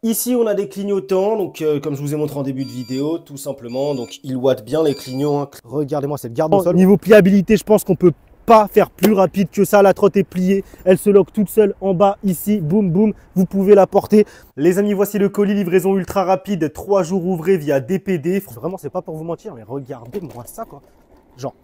Ici, on a des clignotants, donc comme je vous ai montré en début de vidéo, tout simplement. Donc, ils wattent bien les clignotants. Hein. Regardez-moi cette garde au sol. Niveau pliabilité, je pense qu'on peut pas faire plus rapide que ça. La trotte est pliée, elle se lock toute seule en bas ici. Boum, boum, vous pouvez la porter. Les amis, voici le colis, livraison ultra rapide, 3 jours ouvrés via DPD. Vraiment, c'est pas pour vous mentir, mais regardez-moi ça, quoi. Genre,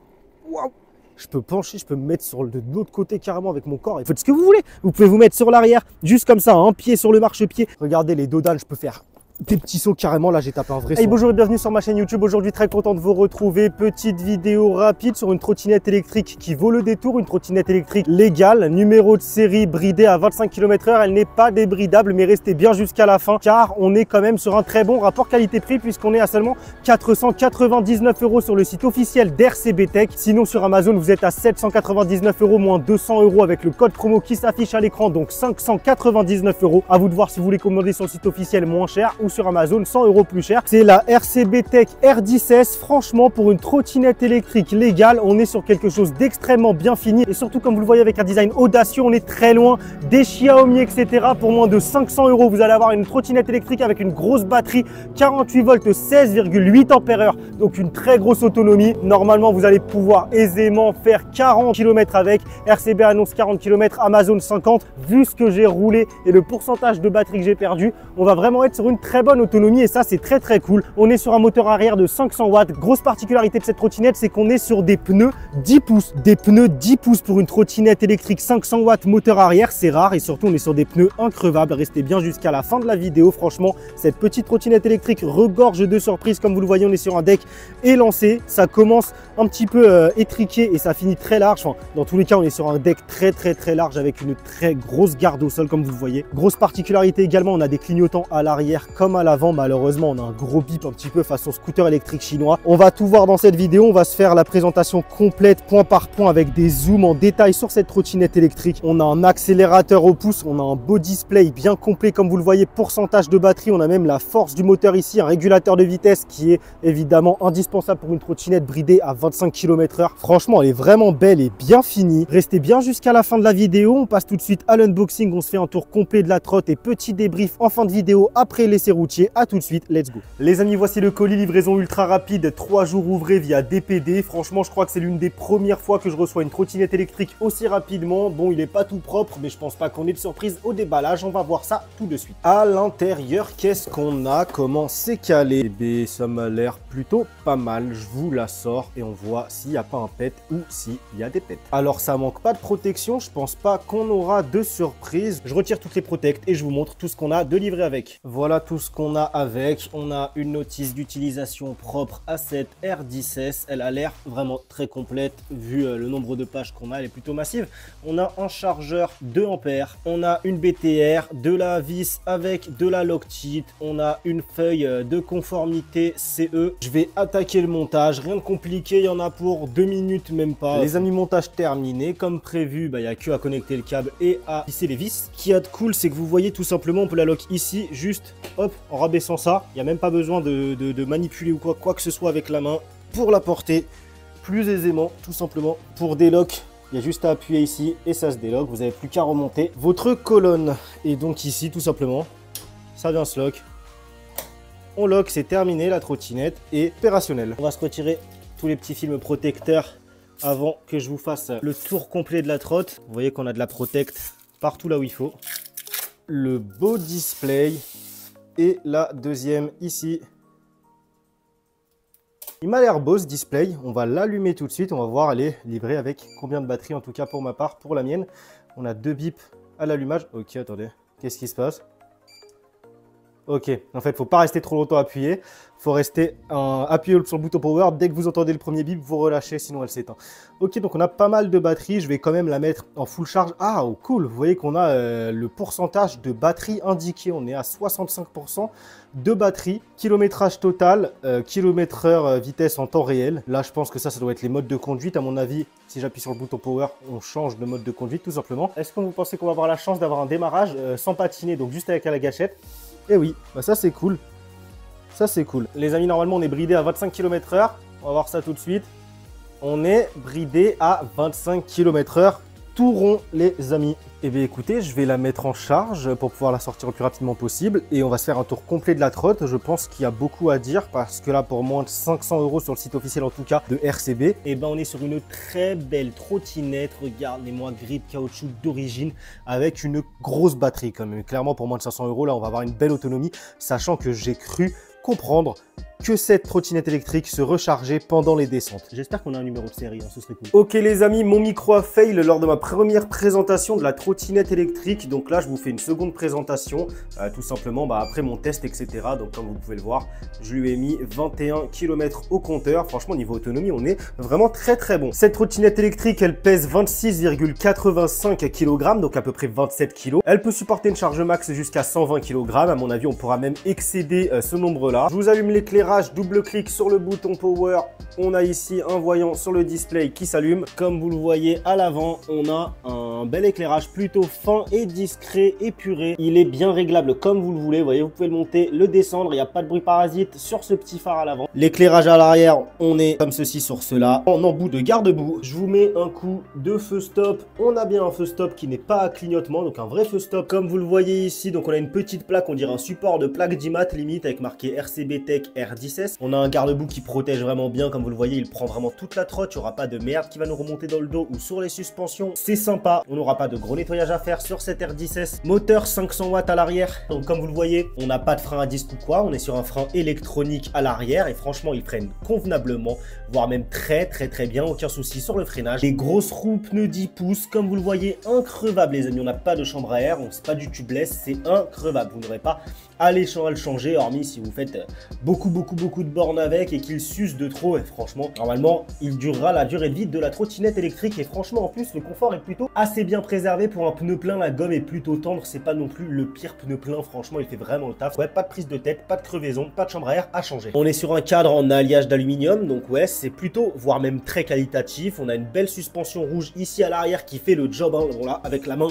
waouh! Je peux pencher, je peux me mettre sur de l'autre côté carrément avec mon corps. Et faites ce que vous voulez. Vous pouvez vous mettre sur l'arrière, juste comme ça, un pied sur le marchepied. Regardez les dodans, je peux faire des petits sauts carrément. Là, j'ai tapé un vrai saut. Hey, bonjour et bienvenue sur ma chaîne YouTube. Aujourd'hui, très content de vous retrouver. Petite vidéo rapide sur une trottinette électrique qui vaut le détour. Une trottinette électrique légale, numéro de série bridée à 25 km/h. Elle n'est pas débridable, mais restez bien jusqu'à la fin car on est quand même sur un très bon rapport qualité-prix puisqu'on est à seulement 499 € sur le site officiel d'RCB Tech. Sinon, sur Amazon, vous êtes à 799 €, moins 200 € avec le code promo qui s'affiche à l'écran, donc 599 €. À vous de voir si vous voulez commander sur le site officiel moins cher ou sur Amazon 100 € plus cher. C'est la RCB Tech R10S. Franchement, pour une trottinette électrique légale, on est sur quelque chose d'extrêmement bien fini et surtout, comme vous le voyez, avec un design audacieux, on est très loin des Xiaomi, etc. Pour moins de 500 €, vous allez avoir une trottinette électrique avec une grosse batterie, 48 volts, 16,8 ampères-heure, donc une très grosse autonomie. Normalement, vous allez pouvoir aisément faire 40 km avec. RCB annonce 40 km, Amazon 50. Vu ce que j'ai roulé et le pourcentage de batterie que j'ai perdu, on va vraiment être sur une très bonne autonomie et ça, c'est très cool. On est sur un moteur arrière de 500 watts. Grosse particularité de cette trottinette, c'est qu'on est sur des pneus 10 pouces. Des pneus 10 pouces pour une trottinette électrique 500 watts moteur arrière, c'est rare et surtout, on est sur des pneus increvables. Restez bien jusqu'à la fin de la vidéo. Franchement, cette petite trottinette électrique regorge de surprises. Comme vous le voyez, on est sur un deck élancé. Ça commence un petit peu étriqué et ça finit très large. Enfin, dans tous les cas, on est sur un deck très large avec une très grosse garde au sol, comme vous le voyez. Grosse particularité également, on a des clignotants à l'arrière comme à l'avant. Malheureusement, on a un gros bip un petit peu façon scooter électrique chinois. On va tout voir dans cette vidéo. On va se faire la présentation complète point par point avec des zooms en détail sur cette trottinette électrique. On a un accélérateur au pouce, on a un beau display bien complet comme vous le voyez, pourcentage de batterie, on a même la force du moteur ici, un régulateur de vitesse qui est évidemment indispensable pour une trottinette bridée à 25 km/h. Franchement, elle est vraiment belle et bien finie. Restez bien jusqu'à la fin de la vidéo. On passe tout de suite à l'unboxing. On se fait un tour complet de la trotte et petit débrief en fin de vidéo après l'essai routier. À tout de suite, let's go. Les amis, voici le colis, livraison ultra rapide, 3 jours ouvrés via DPD. Franchement, je crois que c'est l'une des premières fois que je reçois une trottinette électrique aussi rapidement. Bon, il n'est pas tout propre, mais je pense pas qu'on ait de surprise au déballage. On va voir ça tout de suite. À l'intérieur, qu'est-ce qu'on a? Comment c'est calé? Eh, ça m'a l'air plutôt pas mal. Je vous la sors et on voit s'il n'y a pas un pet ou s'il y a des pets. Alors, ça manque pas de protection. Je pense pas qu'on aura de surprise. Je retire toutes les protects et je vous montre tout ce qu'on a de livré avec. Voilà tout ce qu'on a avec. On a une notice d'utilisation propre à cette R10S. Elle a l'air vraiment très complète vu le nombre de pages qu'on a. Elle est plutôt massive. On a un chargeur 2 ampères. On a une BTR, de la vis avec de la Loctite. On a une feuille de conformité CE. Je vais attaquer le montage. Rien de compliqué. Il y en a pour 2 minutes, même pas. Les amis, montage terminé. Comme prévu, il n'y a que à connecter le câble et à visser les vis. Ce qu'il y a de cool, c'est que vous voyez tout simplement, on peut la lock ici, juste hop, en rabaissant ça. Il n'y a même pas besoin de manipuler ou quoi que ce soit avec la main pour la porter plus aisément, tout simplement. Pour délock, il y a juste à appuyer ici et ça se délock. Vous n'avez plus qu'à remonter votre colonne. Et donc ici, tout simplement, ça vient se lock. On lock, c'est terminé, la trottinette est opérationnelle. On va se retirer tous les petits films protecteurs avant que je vous fasse le tour complet de la trotte. Vous voyez qu'on a de la protect partout là où il faut. Le beau display et la deuxième ici. Il m'a l'air beau ce display. On va l'allumer tout de suite. On va voir elle est livrée avec combien de batterie, en tout cas pour ma part, pour la mienne. On a 2 bips à l'allumage. Ok, attendez, qu'est-ce qui se passe? Ok, en fait, il ne faut pas rester trop longtemps appuyé. Il faut rester appuyé sur le bouton power. Dès que vous entendez le premier bip, vous relâchez, sinon elle s'éteint. Ok, donc on a pas mal de batterie. Je vais quand même la mettre en full charge. Ah, oh, cool. Vous voyez qu'on a le pourcentage de batterie indiqué. On est à 65% de batterie. Kilométrage total, kilomètre-heure, vitesse en temps réel. Là, je pense que ça doit être les modes de conduite. À mon avis, si j'appuie sur le bouton power, on change de mode de conduite, tout simplement. Est-ce que vous pensez qu'on va avoir la chance d'avoir un démarrage sans patiner, donc juste avec la gâchette? Eh oui, bah ça c'est cool. Ça c'est cool. Les amis, normalement on est bridé à 25 km/h. On va voir ça tout de suite. On est bridé à 25 km/h. tout rond les amis. Eh bien écoutez, je vais la mettre en charge pour pouvoir la sortir le plus rapidement possible et on va se faire un tour complet de la trotte. Je pense qu'il y a beaucoup à dire parce que là pour moins de 500 € sur le site officiel en tout cas de RCB, eh ben on est sur une très belle trottinette. Regardez-moi, grip caoutchouc d'origine avec une grosse batterie quand même. Clairement pour moins de 500 € là on va avoir une belle autonomie, sachant que j'ai cru comprendre que cette trottinette électrique se rechargeait pendant les descentes. J'espère qu'on a un numéro de série, hein, ce serait cool. Ok les amis, mon micro a fail lors de ma première présentation de la trottinette électrique. Donc là, je vous fais une seconde présentation, tout simplement après mon test, etc. Donc comme vous pouvez le voir, je lui ai mis 21 km au compteur. Franchement, niveau autonomie, on est vraiment très très bon. Cette trottinette électrique, elle pèse 26,85 kg, donc à peu près 27 kg. Elle peut supporter une charge max jusqu'à 120 kg. À mon avis, on pourra même excéder ce nombre-là. Je vous allume l'éclairage. Double-clic sur le bouton power, on a ici un voyant sur le display qui s'allume. Comme vous le voyez à l'avant, on a un bel éclairage plutôt fin et discret, épuré. Il est bien réglable comme vous le voulez. Vous voyez, vous pouvez le monter, le descendre. Il n'y a pas de bruit parasite sur ce petit phare à l'avant. L'éclairage à l'arrière, on est comme ceci sur cela, en embout de garde-boue. Je vous mets un coup de feu stop. On a bien un feu stop qui n'est pas à clignotement, donc un vrai feu stop. Comme vous le voyez ici, donc on a une petite plaque, on dirait un support de plaque d'IMAT limite avec marqué RCB Tech R10. On a un garde-boue qui protège vraiment bien, comme vous le voyez, il prend vraiment toute la trotte, il n'y aura pas de merde qui va nous remonter dans le dos ou sur les suspensions. C'est sympa, on n'aura pas de gros nettoyage à faire sur cette R10S. Moteur 500 watts à l'arrière, donc comme vous le voyez, on n'a pas de frein à disque ou quoi, on est sur un frein électronique à l'arrière et franchement, il freine convenablement, voire même très bien, aucun souci sur le freinage. Les grosses roues pneus 10 pouces, comme vous le voyez, increvable les amis, on n'a pas de chambre à air, c'est pas du tubeless, c'est increvable, vous n'aurez pas à le changer, hormis si vous faites beaucoup de bornes avec et qu'il s'use de trop. Et franchement, normalement, il durera la durée de vie de la trottinette électrique. Et franchement, en plus, le confort est plutôt assez bien préservé. Pour un pneu plein, la gomme est plutôt tendre. C'est pas non plus le pire pneu plein. Franchement, il fait vraiment le taf. Ouais, pas de prise de tête, pas de crevaison, pas de chambre à air à changer. On est sur un cadre en alliage d'aluminium. Donc ouais, c'est plutôt, voire même très qualitatif. On a une belle suspension rouge ici à l'arrière qui fait le job. Hein, voilà, avec la main.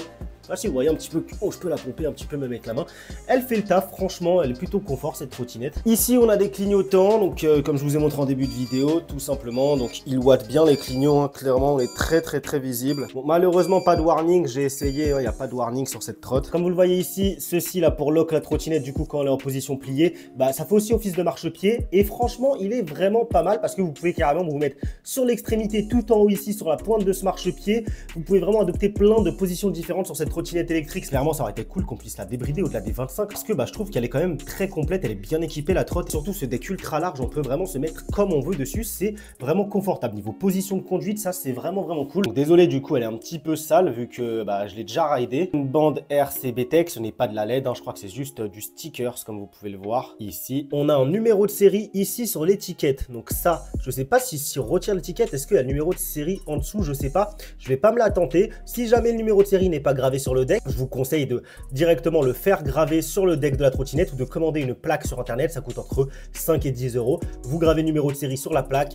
Ah si vous voyez un petit peu, oh, je peux la pomper un petit peu même avec la main. Elle fait le taf, franchement, elle est plutôt confort cette trottinette. Ici on a des clignotants, donc comme je vous ai montré en début de vidéo, tout simplement. Donc ils wattent bien les clignotants, hein, clairement on est très visible. Bon, malheureusement pas de warning, j'ai essayé, il n'y a pas de warning sur cette trotte. Comme vous le voyez ici, ceci là pour lock la trottinette, du coup quand elle est en position pliée, ça fait aussi office de marchepied. Et franchement il est vraiment pas mal parce que vous pouvez carrément vous mettre sur l'extrémité tout en haut ici, sur la pointe de ce marchepied. Vous pouvez vraiment adopter plein de positions différentes sur cette trottinette électrique. Clairement ça aurait été cool qu'on puisse la débrider au-delà des 25 parce que je trouve qu'elle est quand même très complète, elle est bien équipée la trotte, surtout ce deck ultra large, on peut vraiment se mettre comme on veut dessus, c'est vraiment confortable. Niveau position de conduite, ça c'est vraiment cool. Donc, désolé du coup elle est un petit peu sale vu que je l'ai déjà raidé. Une bande RCB Tech, ce n'est pas de la LED, hein, je crois que c'est juste du stickers comme vous pouvez le voir ici. On a un numéro de série ici sur l'étiquette, donc ça je sais pas si on retire l'étiquette, est-ce qu'il y a le numéro de série en dessous, je sais pas, je vais pas me la tenter. Si jamais le numéro de série n'est pas gravé sur le deck, je vous conseille de directement le faire graver sur le deck de la trottinette ou de commander une plaque sur internet, ça coûte entre 5 et 10 €. Vous gravez le numéro de série sur la plaque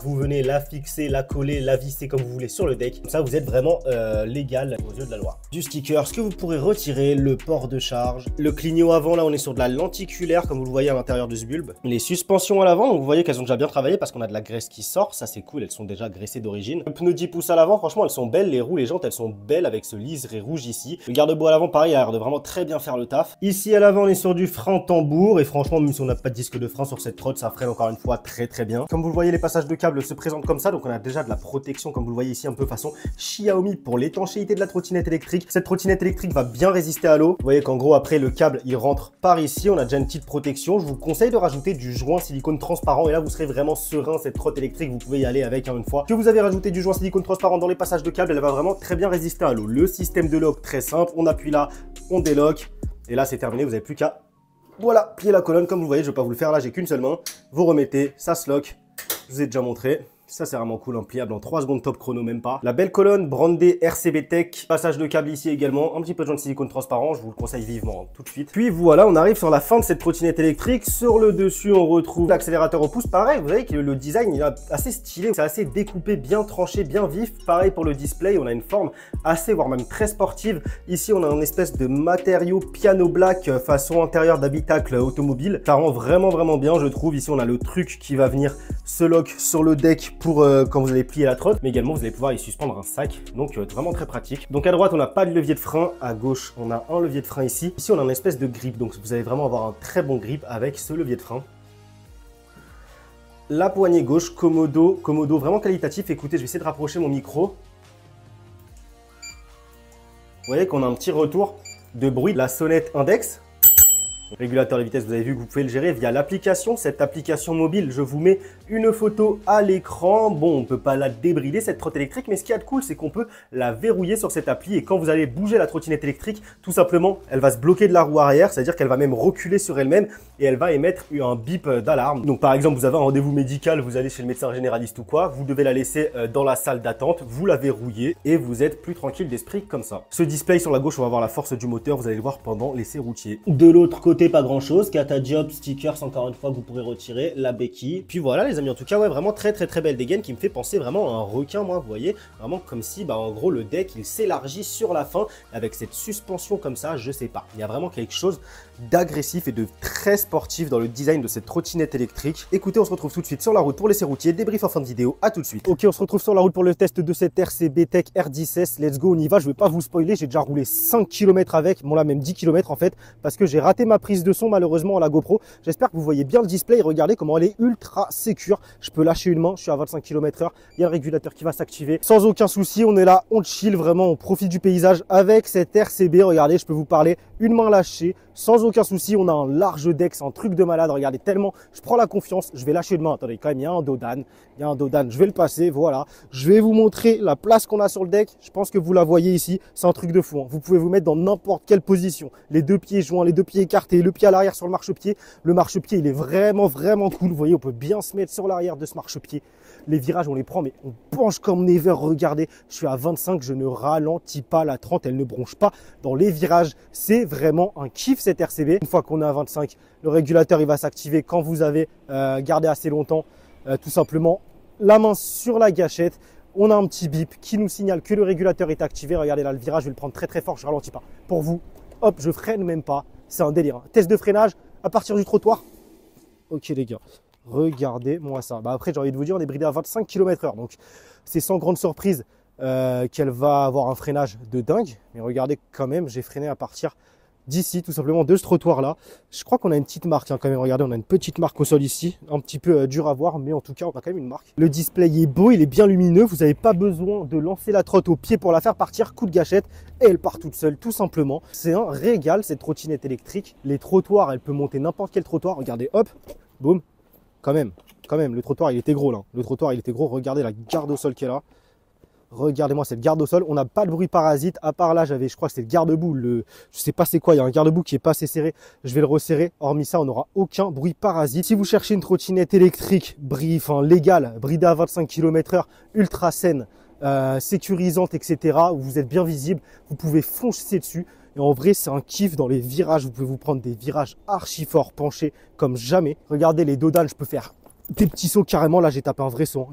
vous venez la fixer, la coller, la visser comme vous voulez sur le deck, comme ça vous êtes vraiment légal aux yeux de la loi. Du sticker, ce que vous pourrez retirer, le port de charge, le clignot avant, là on est sur de la lenticulaire comme vous le voyez à l'intérieur de ce bulbe, les suspensions à l'avant, donc vous voyez qu'elles ont déjà bien travaillé parce qu'on a de la graisse qui sort, ça c'est cool, elles sont déjà graissées d'origine. Le pneu 10 pouces à l'avant, franchement elles sont belles, les roues, les jantes elles sont belles avec ce liseré rouge ici. Le garde-boue à l'avant pareil, a l'air de vraiment très bien faire le taf. Ici à l'avant on est sur du frein tambour et franchement même si on n'a pas de disque de frein sur cette trotte, ça freine encore une fois très bien. Comme vous le voyez, les passages de câbles se présentent comme ça, donc on a déjà de la protection comme vous le voyez ici un peu façon Xiaomi pour l'étanchéité de la trottinette électrique. Cette trottinette électrique va bien résister à l'eau. Vous voyez qu'en gros après le câble il rentre par ici, on a déjà une petite protection. Je vous conseille de rajouter du joint silicone transparent et là vous serez vraiment serein. Cette trotte électrique vous pouvez y aller avec une fois que vous avez rajouté du joint silicone transparent dans les passages de câble, elle va vraiment très bien résister à l'eau. Le système de lock très simple, on appuie là, on déloque et là c'est terminé, vous n'avez plus qu'à voilà, plier la colonne comme vous voyez. Je vais pas vous le faire là, j'ai qu'une seule main. Vous remettez, ça se lock, je vous ai déjà montré. Ça c'est vraiment cool, pliable en 3 secondes top chrono, même pas. La belle colonne brandée RCB Tech, passage de câble ici également, un petit peu de joint de silicone transparent, je vous le conseille vivement tout de suite. Puis voilà, on arrive sur la fin de cette trottinette électrique. Sur le dessus, on retrouve l'accélérateur au pouce. Pareil, vous voyez que le design il est assez stylé, c'est assez découpé, bien tranché, bien vif. Pareil pour le display, on a une forme assez, voire même très sportive. Ici, on a une espèce de matériau piano black façon intérieur d'habitacle automobile. Ça rend vraiment bien, je trouve. Ici, on a le truc qui va venir se lock sur le deck pour quand vous allez plier la trotte, mais également vous allez pouvoir y suspendre un sac, donc vraiment très pratique. Donc à droite on n'a pas de levier de frein, à gauche on a un levier de frein ici. Ici on a une espèce de grip, donc vous allez vraiment avoir un très bon grip avec ce levier de frein. La poignée gauche, Komodo vraiment qualitatif. Écoutez, je vais essayer de rapprocher mon micro. Vous voyez qu'on a un petit retour de bruit de la sonnette index. Régulateur de vitesse, vous avez vu que vous pouvez le gérer via l'application. Cette application mobile, je vous mets une photo à l'écran. Bon, on ne peut pas la débrider cette trotte électrique, mais ce qu'il y a de cool, c'est qu'on peut la verrouiller sur cette appli. Et quand vous allez bouger la trottinette électrique, tout simplement, elle va se bloquer de la roue arrière, c'est-à-dire qu'elle va même reculer sur elle-même et elle va émettre un bip d'alarme. Donc par exemple, vous avez un rendez-vous médical, vous allez chez le médecin généraliste ou quoi, vous devez la laisser dans la salle d'attente, vous la verrouillez et vous êtes plus tranquille d'esprit comme ça. Ce display sur la gauche, on va voir la force du moteur, vous allez le voir pendant l'essai routier. De l'autre côté, pas grand chose, Kata Job, stickers encore une fois que vous pourrez retirer, la béquille. Puis voilà les amis, en tout cas ouais, vraiment très belle dégaine qui me fait penser vraiment à un requin, moi vous voyez, vraiment comme si en gros le deck il s'élargit sur la fin avec cette suspension comme ça, je sais pas. Il y a vraiment quelque chose d'agressif et de très sportif dans le design de cette trottinette électrique. Écoutez, on se retrouve tout de suite sur la route pour l'essai routier, débrief en fin de vidéo, à tout de suite. Ok, on se retrouve sur la route pour le test de cette RCB Tech R10S, let's go, on y va. Je vais pas vous spoiler, j'ai déjà roulé 5 km avec, bon là même 10 km en fait, parce que j'ai raté ma prise de son malheureusement à la GoPro. J'espère que vous voyez bien le display, regardez comment elle est ultra sécure. Je peux lâcher une main, je suis à 25 km/h, il y a le régulateur qui va s'activer sans aucun souci. On est là, on chill vraiment, on profite du paysage avec cette RCB. Regardez, je peux vous parler, une main lâchée, sans aucun souci. On a un large deck, c'est un truc de malade. Regardez, tellement je prends la confiance, je vais lâcher une main. Attendez, quand même, il y a un dos d'âne, je vais le passer, voilà. Je vais vous montrer la place qu'on a sur le deck. Je pense que vous la voyez ici, c'est un truc de fou, hein. Vous pouvez vous mettre dans n'importe quelle position, les deux pieds joints, les deux pieds écartés, le pied à l'arrière sur le marchepied. Le marchepied, il est vraiment cool. Vous voyez, on peut bien se mettre sur l'arrière de ce marchepied. Les virages, on les prend, mais on penche comme never. Regardez, je suis à 25, je ne ralentis pas. La 30, elle ne bronche pas dans les virages. C'est vraiment un kiff cette RCB. Une fois qu'on est à 25, le régulateur, il va s'activer quand vous avez gardé assez longtemps. Tout simplement, la main sur la gâchette. On a un petit bip qui nous signale que le régulateur est activé. Regardez là, le virage, je vais le prendre très fort, je ralentis pas. Pour vous, hop, je freine même pas. C'est un délire, hein. Test de freinage à partir du trottoir. Ok les gars, regardez-moi ça. Après, j'ai envie de vous dire, on est bridé à 25 km/h. Donc, c'est sans grande surprise qu'elle va avoir un freinage de dingue. Mais regardez quand même, j'ai freiné à partir d'ici, tout simplement de ce trottoir-là. Je crois qu'on a une petite marque, hein, quand même. Regardez, on a une petite marque au sol ici. Un petit peu dur à voir, mais en tout cas, on a quand même une marque. Le display est beau, il est bien lumineux. Vous n'avez pas besoin de lancer la trotte au pied pour la faire partir. Coup de gâchette et elle part toute seule, tout simplement. C'est un régal, cette trottinette électrique. Les trottoirs, elle peut monter n'importe quel trottoir. Regardez, hop, boum. Quand même, le trottoir, il était gros là. Le trottoir, il était gros. Regardez la garde au sol qui est là. Regardez-moi cette garde au sol. On n'a pas de bruit parasite. À part là, je crois que c'est le garde-boue. Je sais pas c'est quoi. Il y a un garde-boue qui est pas assez serré. Je vais le resserrer. Hormis ça, on n'aura aucun bruit parasite. Si vous cherchez une trottinette électrique, légale, bridée à 25 km/h, ultra saine, sécurisante, etc., où vous êtes bien visible, vous pouvez foncer dessus. Et en vrai, c'est un kiff dans les virages. Vous pouvez vous prendre des virages archi forts, penchés comme jamais. Regardez les dos d'âne, je peux faire des petits sauts carrément. Là, j'ai tapé un vrai saut.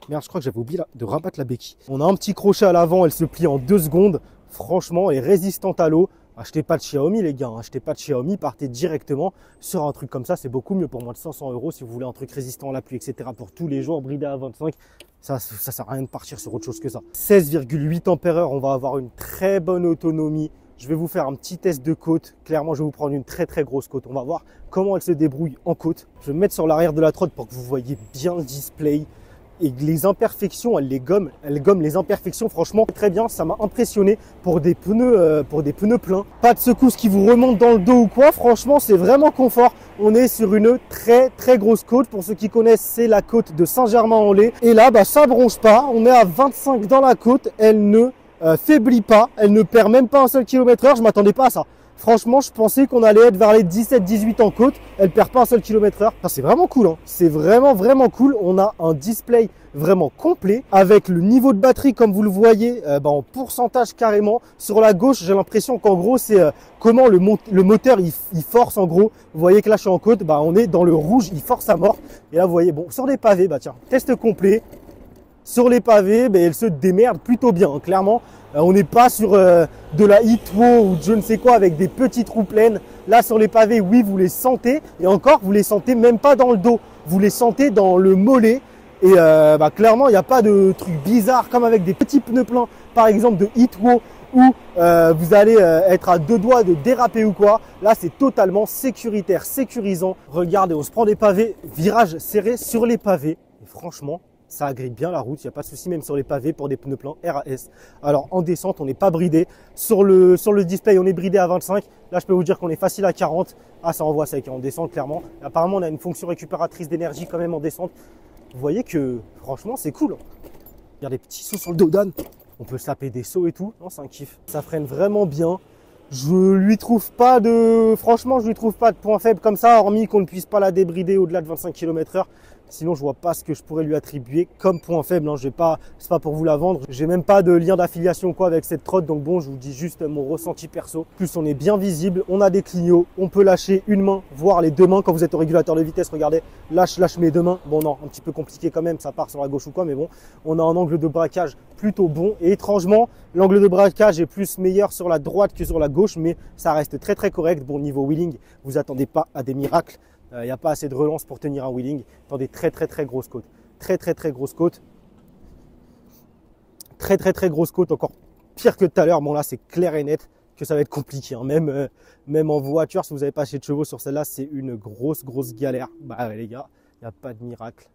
Merde, je crois que j'avais oublié de rabattre la béquille. On a un petit crochet à l'avant, elle se plie en 2 secondes. Franchement, elle est résistante à l'eau. Achetez pas de Xiaomi les gars, achetez pas de Xiaomi, partez directement sur un truc comme ça, c'est beaucoup mieux pour moins de 500 € si vous voulez un truc résistant à la pluie, etc. pour tous les jours, bridé à 25, ça sert à rien de partir sur autre chose que ça. 16,8 ampères-heure, on va avoir une très bonne autonomie. Je vais vous faire un petit test de côte. Clairement, je vais vous prendre une très grosse côte. On va voir comment elle se débrouille en côte. Je vais me mettre sur l'arrière de la trotte pour que vous voyez bien le display. Et les imperfections, elle gomme les imperfections, franchement très bien, ça m'a impressionné pour des pneus pleins. Pas de secousse qui vous remonte dans le dos ou quoi, franchement c'est vraiment confort. On est sur une très grosse côte, pour ceux qui connaissent c'est la côte de Saint-Germain-en-Laye. Et là ça bronche pas, on est à 25 dans la côte, elle ne faiblit pas, elle ne perd même pas un seul km/h, je m'attendais pas à ça. Franchement, je pensais qu'on allait être vers les 17-18 en côte. Elle perd pas un seul km/h. C'est vraiment cool, hein. C'est vraiment cool. On a un display vraiment complet avec le niveau de batterie, comme vous le voyez, en pourcentage carrément. Sur la gauche, j'ai l'impression qu'en gros, c'est comment le moteur il force en gros. Vous voyez que là, je suis en côte, on est dans le rouge, il force à mort. Et là, vous voyez, bon, sur les pavés, tiens, test complet. Sur les pavés, elle se démerde plutôt bien, hein, clairement. On n'est pas sur de la Hitwo ou je ne sais quoi avec des petites roues pleines. Là, sur les pavés, oui, vous les sentez. Et encore, vous les sentez même pas dans le dos. Vous les sentez dans le mollet. Et clairement, il n'y a pas de truc bizarre comme avec des petits pneus pleins, par exemple de Hitwo, où vous allez être à deux doigts de déraper ou quoi. Là, c'est totalement sécuritaire, sécurisant. Regardez, on se prend des pavés, virage serré sur les pavés. Et franchement, ça agrippe bien la route, il n'y a pas de souci même sur les pavés pour des pneus pleins RAS. Alors en descente, on n'est pas bridé. Sur le display, on est bridé à 25. Là, je peux vous dire qu'on est facile à 40. Ah, ça envoie sec en descente, clairement. Et apparemment, on a une fonction récupératrice d'énergie quand même en descente. Vous voyez que franchement, c'est cool. Il y a des petits sauts sur le dos d'âne. On peut se taper des sauts et tout. Non, c'est un kiff. Ça freine vraiment bien. Je lui trouve pas de... Franchement, je lui trouve pas de point faible comme ça, hormis qu'on ne puisse pas la débrider au-delà de 25 km/h. Sinon, je vois pas ce que je pourrais lui attribuer comme point faible. Hein. Je vais pas, c'est pas pour vous la vendre. J'ai même pas de lien d'affiliation quoi avec cette trotte. Donc bon, je vous dis juste mon ressenti perso. En plus, on est bien visible. On a des clignots. On peut lâcher une main, voire les deux mains quand vous êtes au régulateur de vitesse. Regardez, lâche mes deux mains. Bon non, un petit peu compliqué quand même. Ça part sur la gauche ou quoi, mais bon, on a un angle de braquage plutôt bon. Et étrangement, l'angle de braquage est plus meilleur sur la droite que sur la gauche, mais ça reste très très correct. Bon, niveau wheeling, vous attendez pas à des miracles. Il n'y a pas assez de relance pour tenir un wheeling dans des très grosses côtes. Très grosses côtes. Très grosses côtes, encore pire que tout à l'heure. Bon là, c'est clair et net que ça va être compliqué. Hein. Même en voiture, si vous n'avez pas assez de chevaux sur celle-là, c'est une grosse galère. Bah ouais, les gars, il n'y a pas de miracle.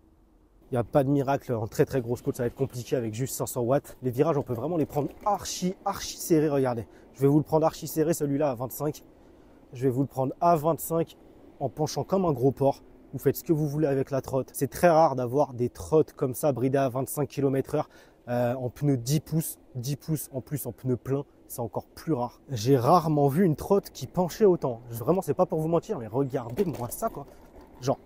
Il n'y a pas de miracle en très grosse côte. Ça va être compliqué avec juste 500 watts. Les virages, on peut vraiment les prendre archi serrés. Regardez, je vais vous le prendre archi serré, celui-là à 25. Je vais vous le prendre à 25. En penchant comme un gros porc, vous faites ce que vous voulez avec la trotte. C'est très rare d'avoir des trottes comme ça bridées à 25 km/h en pneus 10 pouces. 10 pouces en plus en pneus pleins, c'est encore plus rare. J'ai rarement vu une trotte qui penchait autant. Vraiment, c'est pas pour vous mentir, mais regardez-moi ça quoi. Genre,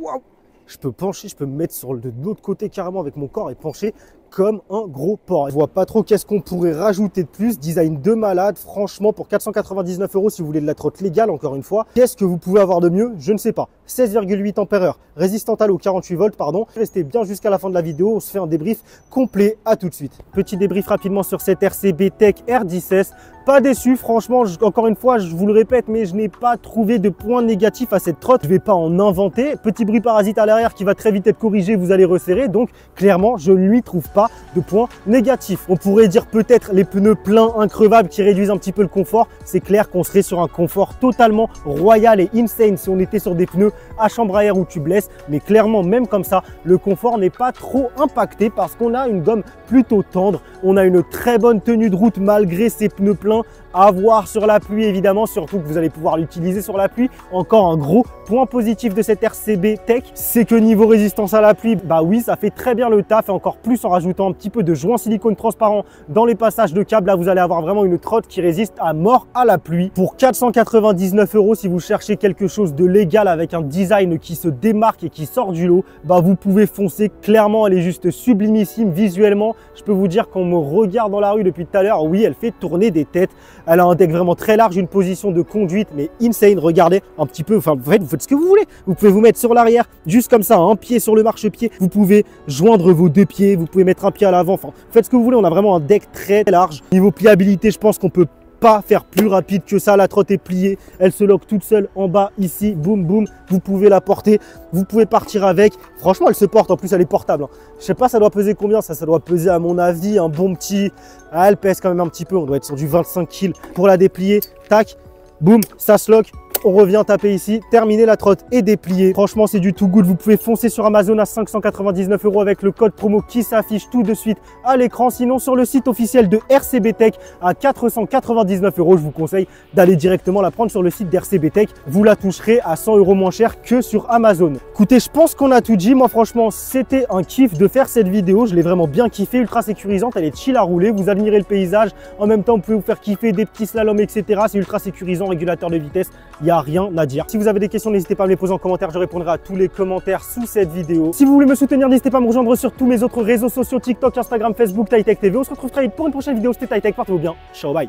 waouh! Je peux pencher, je peux me mettre de l'autre côté carrément avec mon corps et pencher comme un gros porc. Je vois pas trop qu'est-ce qu'on pourrait rajouter de plus. Design de malade, franchement, pour 499 € si vous voulez de la trotte légale, encore une fois. Qu'est-ce que vous pouvez avoir de mieux? Je ne sais pas. 16,8 ampères-heure, résistante à l'eau, 48 volts, pardon. Restez bien jusqu'à la fin de la vidéo, on se fait un débrief complet. À tout de suite. Petit débrief rapidement sur cette RCB Tech R16. Pas déçu, franchement, encore une fois, je vous le répète, mais je n'ai pas trouvé de point négatif à cette trotte. Je vais pas en inventer. Petit bruit parasite à l'arrière qui va très vite être corrigé, vous allez resserrer. Donc, clairement, je ne lui trouve pas de point négatif. On pourrait dire peut-être les pneus pleins increvables qui réduisent un petit peu le confort. C'est clair qu'on serait sur un confort totalement royal et insane si on était sur des pneus à chambre à air ou tubeless. Mais clairement, même comme ça, le confort n'est pas trop impacté parce qu'on a une gomme plutôt tendre. On a une très bonne tenue de route malgré ces pneus pleins. À voir sur la pluie évidemment, surtout que vous allez pouvoir l'utiliser sur la pluie. Encore un gros point positif de cette RCB Tech, c'est que niveau résistance à la pluie, bah oui, ça fait très bien le taf et encore plus en rajoutant un petit peu de joint silicone transparent dans les passages de câbles. Là, vous allez avoir vraiment une trotte qui résiste à mort à la pluie. Pour 499 € si vous cherchez quelque chose de légal avec un design qui se démarque et qui sort du lot, bah vous pouvez foncer. Clairement, elle est juste sublimissime visuellement. Je peux vous dire qu'on me regarde dans la rue depuis tout à l'heure, oui, elle fait tourner des têtes. Elle a un deck vraiment très large, une position de conduite mais insane. Regardez un petit peu, enfin vous faites ce que vous voulez. Vous pouvez vous mettre sur l'arrière, juste comme ça, un pied sur le marchepied. Vous pouvez joindre vos deux pieds, vous pouvez mettre un pied à l'avant. Enfin, faites ce que vous voulez. On a vraiment un deck très large. Niveau pliabilité, je pense qu'on peut pas faire plus rapide que ça. La trotte est pliée, elle se loque toute seule en bas ici, boum boum, vous pouvez la porter, vous pouvez partir avec. Franchement, elle se porte, en plus elle est portable. Je sais pas, ça doit peser combien, ça doit peser à mon avis un bon petit... Ah, elle pèse quand même un petit peu, on doit être sur du 25 kg pour la déplier. Tac, boum, ça se loque. On revient taper ici, terminé, la trotte est dépliée. Franchement, c'est du tout good. Vous pouvez foncer sur Amazon à 599 € avec le code promo qui s'affiche tout de suite à l'écran. Sinon, sur le site officiel de RCB Tech à 499 €, je vous conseille d'aller directement la prendre sur le site d'RCB Tech. Vous la toucherez à 100 € moins cher que sur Amazon. Écoutez, je pense qu'on a tout dit. Moi, franchement, c'était un kiff de faire cette vidéo. Je l'ai vraiment bien kiffé, ultra sécurisante. Elle est chill à rouler. Vous admirez le paysage. En même temps, vous pouvez vous faire kiffer des petits slaloms, etc. C'est ultra sécurisant, régulateur de vitesse. Il n'y a rien à dire. Si vous avez des questions, n'hésitez pas à me les poser en commentaire. Je répondrai à tous les commentaires sous cette vidéo. Si vous voulez me soutenir, n'hésitez pas à me rejoindre sur tous mes autres réseaux sociaux, TikTok, Instagram, Facebook, TyTech TV. On se retrouve très vite pour une prochaine vidéo. C'était TyTech. Portez-vous bien. Ciao, bye.